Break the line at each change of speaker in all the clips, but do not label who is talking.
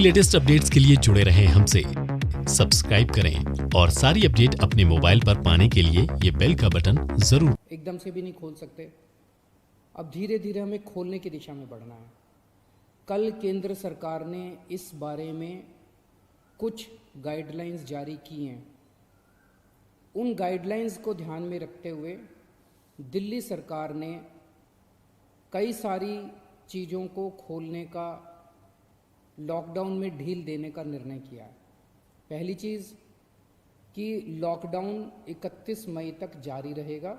Latest updates के लिए जुड़े रहें हमसे। सब्सक्राइब करें और सारी अपडेट अपने मोबाइल पर पाने के लिए ये बेल का बटन जरूर।
एकदम से भी नहीं खोल सकते, अब धीरे धीरे हमें खोलने की दिशा में बढ़ना है। कल केंद्र सरकार ने इस बारे में कुछ गाइडलाइंस जारी की हैं। उन गाइडलाइंस को ध्यान में रखते हुए दिल्ली सरकार ने कई सारी चीज़ों को खोलने का, लॉकडाउन में ढील देने का निर्णय किया है। पहली चीज़ कि लॉकडाउन 31 मई तक जारी रहेगा,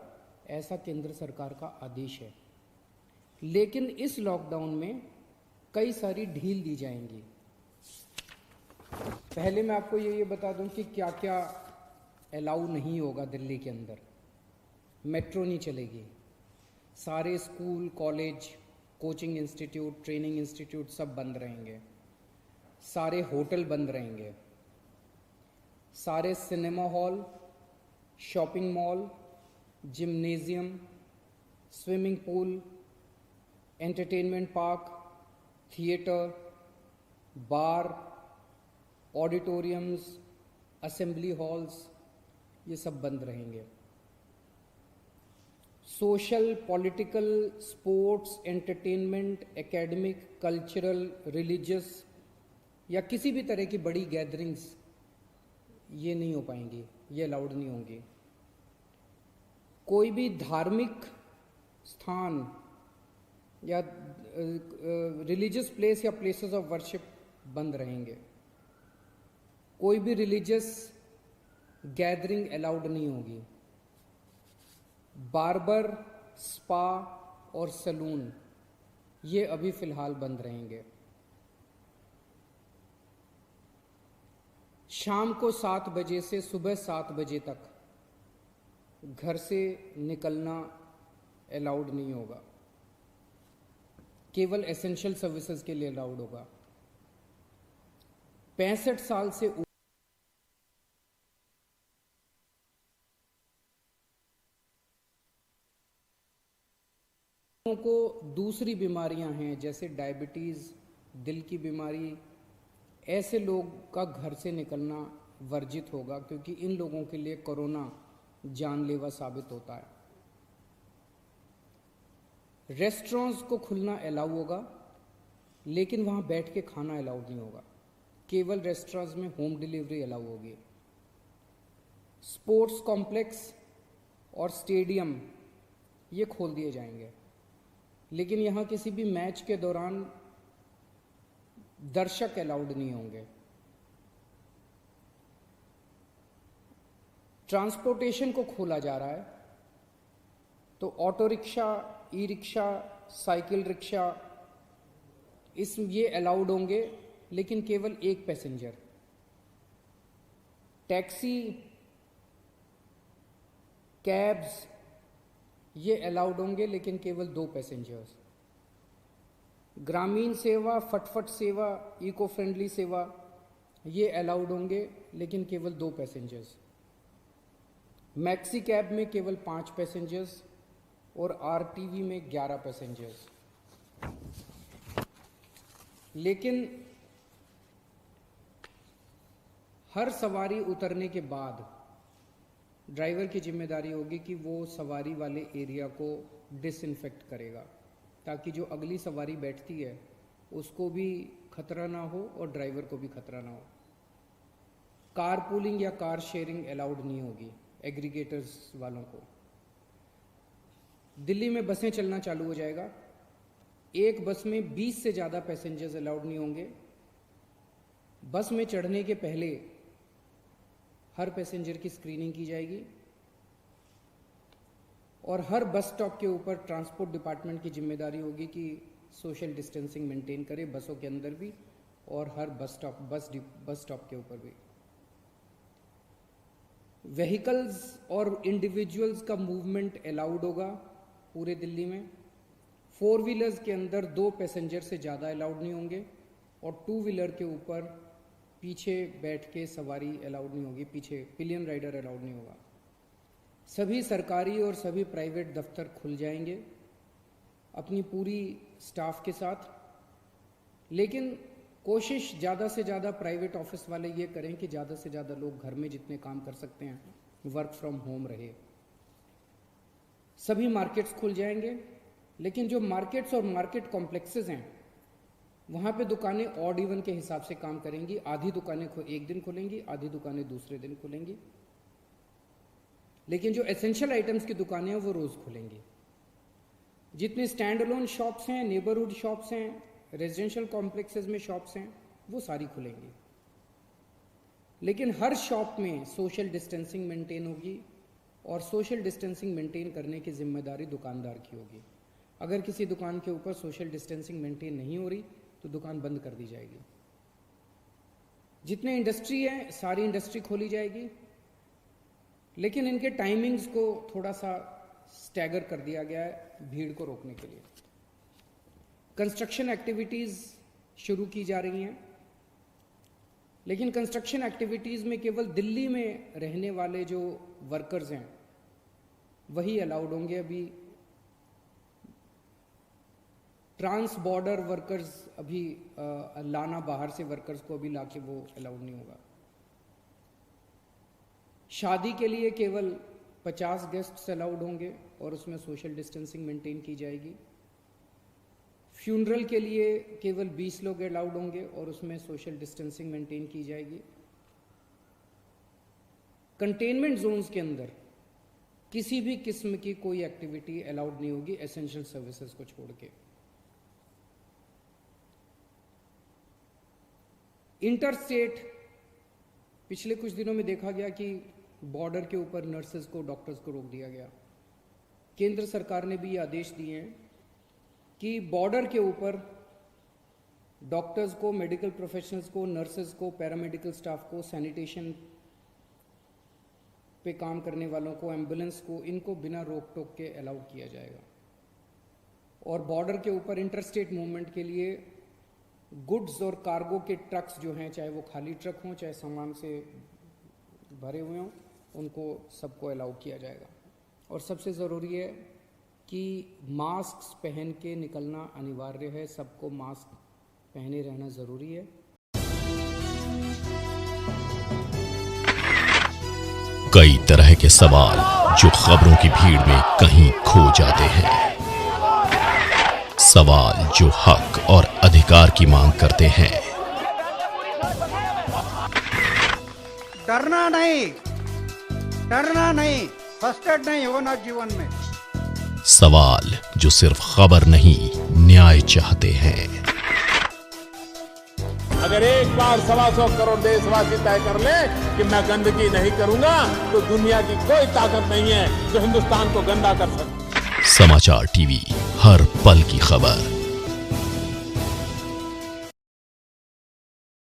ऐसा केंद्र सरकार का आदेश है। लेकिन इस लॉकडाउन में कई सारी ढील दी जाएंगी। पहले मैं आपको ये बता दूं कि क्या क्या अलाउ नहीं होगा दिल्ली के अंदर। मेट्रो नहीं चलेगी, सारे school, college, coaching institute, training institute सब बंद रहेंगे, सारे होटल बंद रहेंगे, सारे cinema hall, shopping mall, gymnasium, swimming pool, entertainment park, theatre, bar, auditoriums, assembly halls, ये सब बंद रहेंगे। Social, political, sports, entertainment, academic, cultural, religious या किसी भी तरह की बड़ी गैदरिंग्स ये नहीं हो पाएंगी, ये अलाउड नहीं होंगी। कोई भी धार्मिक स्थान या रिलीजियस प्लेस या प्लेसेस ऑफ वर्शिप बंद रहेंगे। कोई भी रिलीजियस गैदरिंग अलाउड नहीं होगी। बार्बर, स्पा और सैलून ये अभी फिलहाल बंद रहेंगे। शाम को 7 बजे से सुबह 7 बजे तक घर से निकलना अलाउड नहीं होगा, केवल एसेंशियल सर्विसेज के लिए अलाउड होगा। 65 साल से को दूसरी बीमारियां हैं जैसे डायबिटीज़, दिल की बीमारी, ऐसे लोग का घर से निकलना वर्जित होगा, क्योंकि इन लोगों के लिए कोरोना जानलेवा साबित होता है। रेस्टोरेंट्स को खुलना अलाउ होगा, लेकिन वहाँ बैठ के खाना अलाउड नहीं होगा, केवल रेस्टोरेंट्स में होम डिलीवरी अलाउ होगी। स्पोर्ट्स कॉम्प्लेक्स और स्टेडियम ये खोल दिए जाएंगे, लेकिन यहाँ किसी भी मैच के दौरान दर्शक अलाउड नहीं होंगे। ट्रांसपोर्टेशन को खोला जा रहा है, तो auto rickshaw, e rickshaw, cycle rickshaw ये अलाउड होंगे, लेकिन केवल एक पैसेंजर। टैक्सी, कैब्स ये अलाउड होंगे, लेकिन केवल 2 पैसेंजर्स। ग्रामीण सेवा, फटफट सेवा, इको फ्रेंडली सेवा ये अलाउड होंगे, लेकिन केवल 2 पैसेंजर्स। मैक्सी कैब में केवल 5 पैसेंजर्स और आरटीवी में 11 पैसेंजर्स। लेकिन हर सवारी उतरने के बाद ड्राइवर की जिम्मेदारी होगी कि वो सवारी वाले एरिया को डिसइंफेक्ट करेगा, ताकि जो अगली सवारी बैठती है उसको भी खतरा ना हो और ड्राइवर को भी खतरा ना हो। कार पूलिंग या कार शेयरिंग अलाउड नहीं होगी एग्रीगेटर्स वालों को। दिल्ली में बसें चलना चालू हो जाएगा। एक बस में 20 से ज़्यादा पैसेंजर्स अलाउड नहीं होंगे। बस में चढ़ने के पहले हर पैसेंजर की स्क्रीनिंग की जाएगी और हर बस स्टॉप के ऊपर ट्रांसपोर्ट डिपार्टमेंट की जिम्मेदारी होगी कि सोशल डिस्टेंसिंग मेंटेन करे, बसों के अंदर भी और हर बस स्टॉप के ऊपर भी। व्हीकल्स और इंडिविजुअल्स का मूवमेंट अलाउड होगा पूरे दिल्ली में। 4 व्हीलर्स के अंदर 2 पैसेंजर से ज़्यादा अलाउड नहीं होंगे और 2 व्हीलर के ऊपर पीछे बैठ के सवारी अलाउड नहीं होगी, पीछे पिलियन राइडर अलाउड नहीं होगा। सभी सरकारी और सभी प्राइवेट दफ्तर खुल जाएंगे अपनी पूरी स्टाफ के साथ, लेकिन कोशिश ज़्यादा से ज़्यादा प्राइवेट ऑफिस वाले ये करें कि ज़्यादा से ज़्यादा लोग घर में जितने काम कर सकते हैं वर्क फ्रॉम होम रहे। सभी मार्केट्स खुल जाएंगे, लेकिन जो मार्केट्स और मार्केट कॉम्प्लेक्सेस हैं वहाँ पे दुकानें ऑड इवन के हिसाब से काम करेंगी। आधी दुकानें एक दिन खुलेंगी, आधी दुकानें दूसरे दिन खुलेंगी, लेकिन जो एसेंशियल आइटम्स की दुकानें हैं वो रोज़ खुलेंगी। जितने स्टैंड अलोन शॉप्स हैं, नेबरहुड शॉप्स हैं, रेजिडेंशियल कॉम्प्लेक्सेस में शॉप्स हैं, वो सारी खुलेंगी, लेकिन हर शॉप में सोशल डिस्टेंसिंग मेंटेन होगी और सोशल डिस्टेंसिंग मेंटेन करने की जिम्मेदारी दुकानदार की होगी। अगर किसी दुकान के ऊपर सोशल डिस्टेंसिंग मेंटेन नहीं हो रही तो दुकान बंद कर दी जाएगी। जितने इंडस्ट्री है सारी इंडस्ट्री खोली जाएगी, लेकिन इनके टाइमिंग्स को थोड़ा सा स्टैगर कर दिया गया है भीड़ को रोकने के लिए। कंस्ट्रक्शन एक्टिविटीज़ शुरू की जा रही हैं, लेकिन कंस्ट्रक्शन एक्टिविटीज़ में केवल दिल्ली में रहने वाले जो वर्कर्स हैं वही अलाउड होंगे। अभी ट्रांस बॉर्डर वर्कर्स अभी लाना, बाहर से वर्कर्स को अभी लाके वो अलाउड नहीं होगा। शादी के लिए केवल 50 गेस्ट्स अलाउड होंगे और उसमें सोशल डिस्टेंसिंग मेंटेन की जाएगी। फ्यूनरल के लिए केवल 20 लोग अलाउड होंगे और उसमें सोशल डिस्टेंसिंग मेंटेन की जाएगी। कंटेनमेंट जोन्स के अंदर किसी भी किस्म की कोई एक्टिविटी अलाउड नहीं होगी एसेंशियल सर्विसेज को छोड़ के। इंटर स्टेट पिछले कुछ दिनों में देखा गया कि बॉर्डर के ऊपर नर्सेज को, डॉक्टर्स को रोक दिया गया। केंद्र सरकार ने भी ये आदेश दिए हैं कि बॉर्डर के ऊपर डॉक्टर्स को, मेडिकल प्रोफेशनल्स को, नर्सेज को, पैरामेडिकल स्टाफ को, सैनिटेशन पे काम करने वालों को, एम्बुलेंस को, इनको बिना रोक टोक के अलाउ किया जाएगा। और बॉर्डर के ऊपर इंटरस्टेट मूवमेंट के लिए गुड्स और कार्गो के ट्रक्स जो हैं, चाहे वो खाली ट्रक हों चाहे सामान से भरे हुए हों, उनको सबको अलाउ किया जाएगा। और सबसे ज़रूरी है कि मास्क पहन के निकलना अनिवार्य है। सबको मास्क पहने रहना ज़रूरी है।
कई तरह के सवाल जो खबरों की भीड़ में कहीं खो जाते हैं, सवाल जो हक और अधिकार की मांग करते हैं।
डरना नहीं, फर्स्ट एड नहीं होना जीवन में।
सवाल जो सिर्फ खबर नहीं, न्याय चाहते हैं।
अगर एक बार 125 करोड़ देशवासी तय कर ले कि मैं गंदगी नहीं करूंगा, तो दुनिया की कोई ताकत नहीं है जो हिंदुस्तान को गंदा कर सकती।
समाचार टीवी, हर पल की खबर।